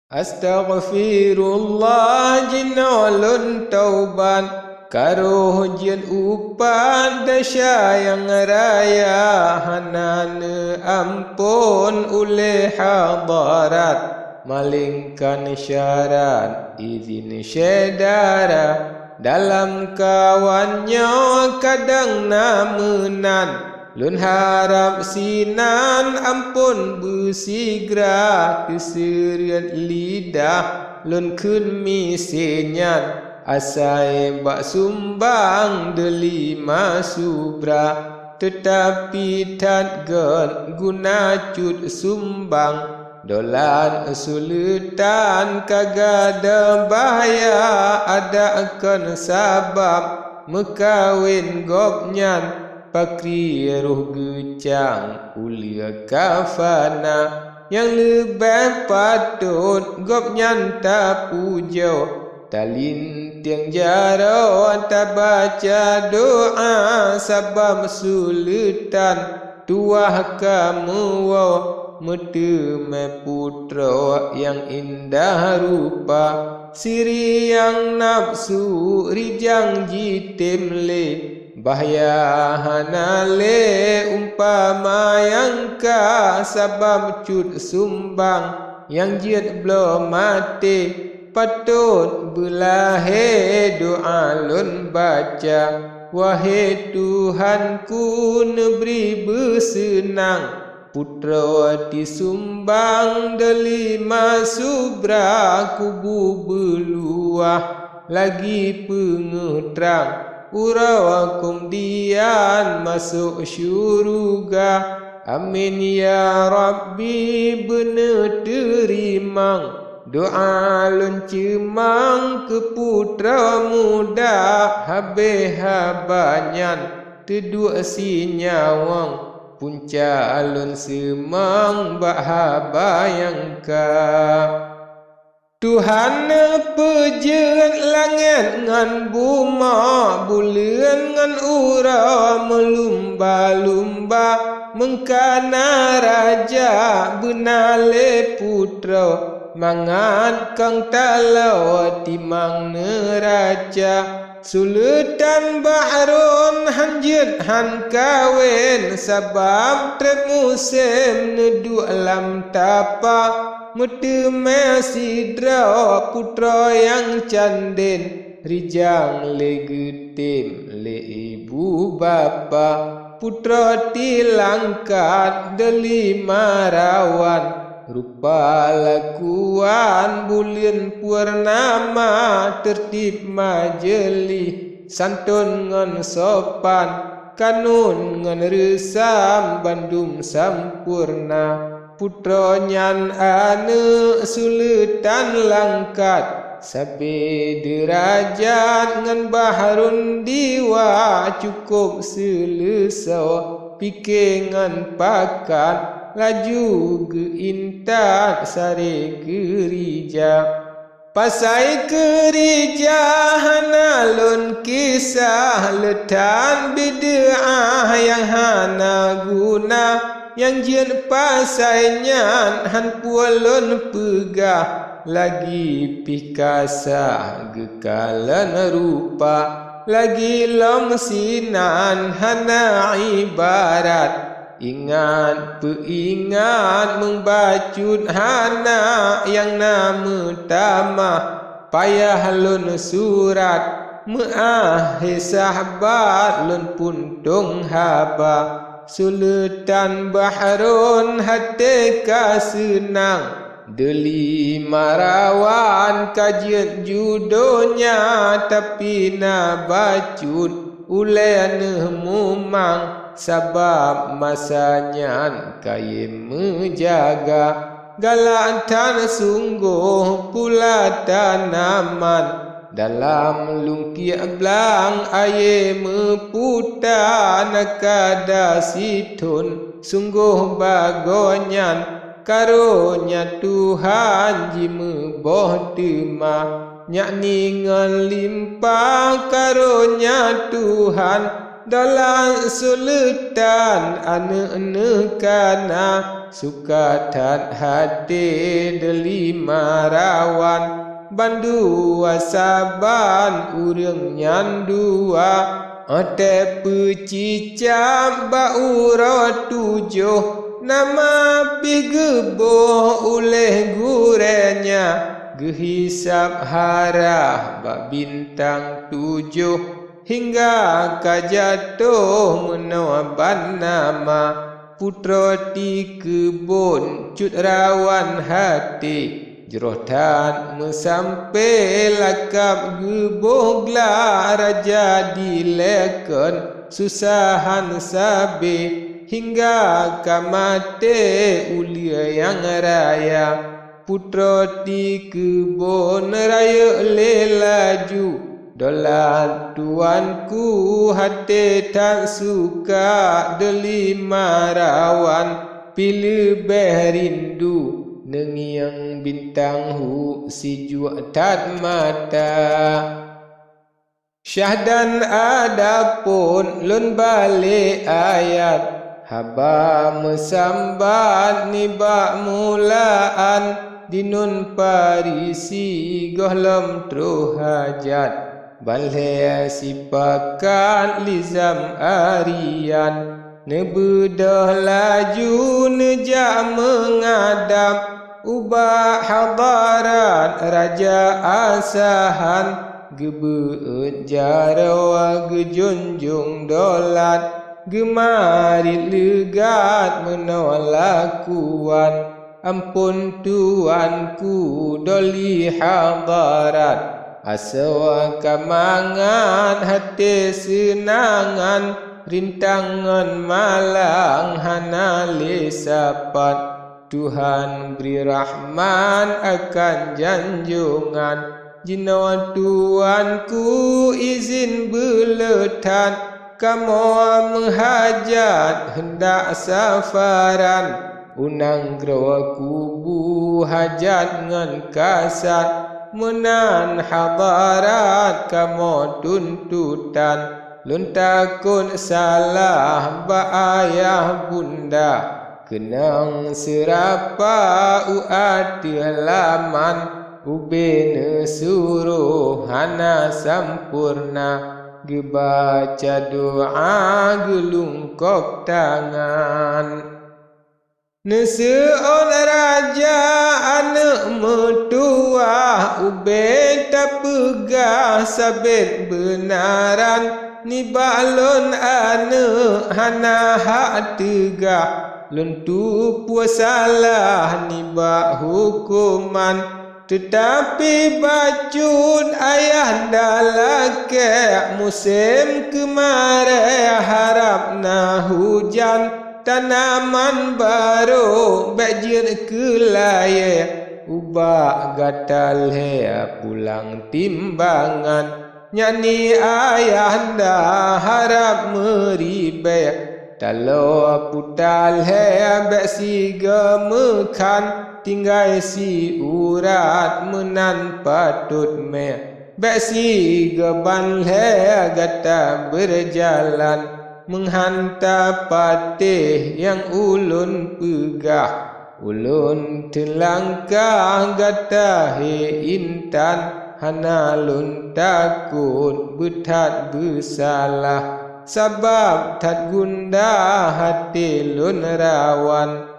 Astaghfirullah jinolon tauban karo jin upan dasyayang raya hanane ampun oleh hadarat malingkan syarat izin syedara dalam kawannya kadang namenan lun harap sinan ampun bersigra keserian lidah lun kun misenyan asai bak sumbang delima subra tetapi tak guna cut sumbang dolan sulitan kagada bahaya ada akan sabab mekawin gopnyan pakri ruh gecang ulia kafana yang lebih patut gopnyan tak pujau talin tiang jaro tak baca doa sabab sulitan tuah kamu metu me putra yang indah rupa siri yang nafsu rijang jitim le bahaya hanale umpama yang ka sabab cut sumbang yang jiat belum mati patut belahe doa lun baca wahai Tuhanku neberi bersenang putra disumbang delima subra kubu beluah lagi pengetrang urau kemudian masuk syurga amin ya Rabbi benar terimang doa lun cemang ke putra muda habis habanyan teduk si nyawang punca alun semang bak habayang ka Tuhan pejen langit ngan buma bulan ngan ura melumba-lumba mengkana raja benale putra mangan kang talau timang neraja Sultan Bahrun hanjit han kawin sabab trek musim nedu alam tapa mutu mesidra putra yang canden rijang le getim le ibu bapa putra tilangkat delima rawan rupa lakuan bulan purnama tertib majeli santun ngan sopan kanun ngan resam bandung sampurna putra nyan ane sulitan langkat sabe derajat ngan baharun diwa cukup selesau pikir ngan pakat laju ke intak sare kerja pasai kerja hanalun kisah letan bid'ah yang hana guna yang jin pasainya han pualun pegah lagi pikasa gekalan rupa lagi long sinan hana ibarat ingat peingat membacut hana yang nama tamah payah lun surat meahi sahabat lun puntung haba Sultan Bahrun hati kasenang delima rawan kajian judonya tapi na bacut ulai mumang sebab masanya kayem menjaga galatan sungguh pula tanaman dalam lungkia belang aye meputa nakada situn sungguh bagonyan karunya Tuhan jimu boh tema nyak ningan limpah karunya Tuhan dalam sultan ane kana suka tat hati delima rawan bandu wasaban urang nyandua ate pecicam baura tujuh nama pigeboh oleh gurenya gehisap harah bak bintang tujuh hingga kajatuh menawaban nama putra di kebun cut rawan hati jerotan mesampai lakap geboh gelar raja dileken susahan sabi hingga kamate ulia yang raya putra di kebun raya lelaju dolan tuanku hati tak suka delima rawan pilih berindu nengiang bintang hu si jua tat mata syahdan adapun lun balik ayat haba mesambat nibak mulaan dinun parisi gohlom truh hajat balhe sipakan lizam arian nebedah laju nejak mengadap ubah hadarat raja asahan gebeut jarawa gejunjung dolat gemarit legat menolak kuan ampun tuanku doli hadarat asawa kamangan hati senangan rintangan malang hana lesapat Tuhan beri rahman akan janjungan jina tuanku izin beletan kamu menghajat hendak safaran unang grawa kubu hajat ngan kasat menan hadarat kamu tuntutan lun takun salah ba ayah bunda kenang serapa uati halaman ubene suruh hana sampurna gebaca doa gelungkop tangan neseon raja anak mertua ube tak pegah sabit benaran ni balon anak hana hak tegah lentu puasalah ni bak hukuman tetapi bacut ayah dalake musim kemarin harap na hujan tanaman baru bajir kelaya ubah gatal hea pulang timbangan nyanyi ayah dah harap meribet kalau putal hea beksi gemekan tinggal si urat menan patut me beksi geban hea gata berjalan menghantar patih yang ulun pegah ulun telangkah gata he intan hana lun takut betat bersalah sebab tak gundah hati lun rawan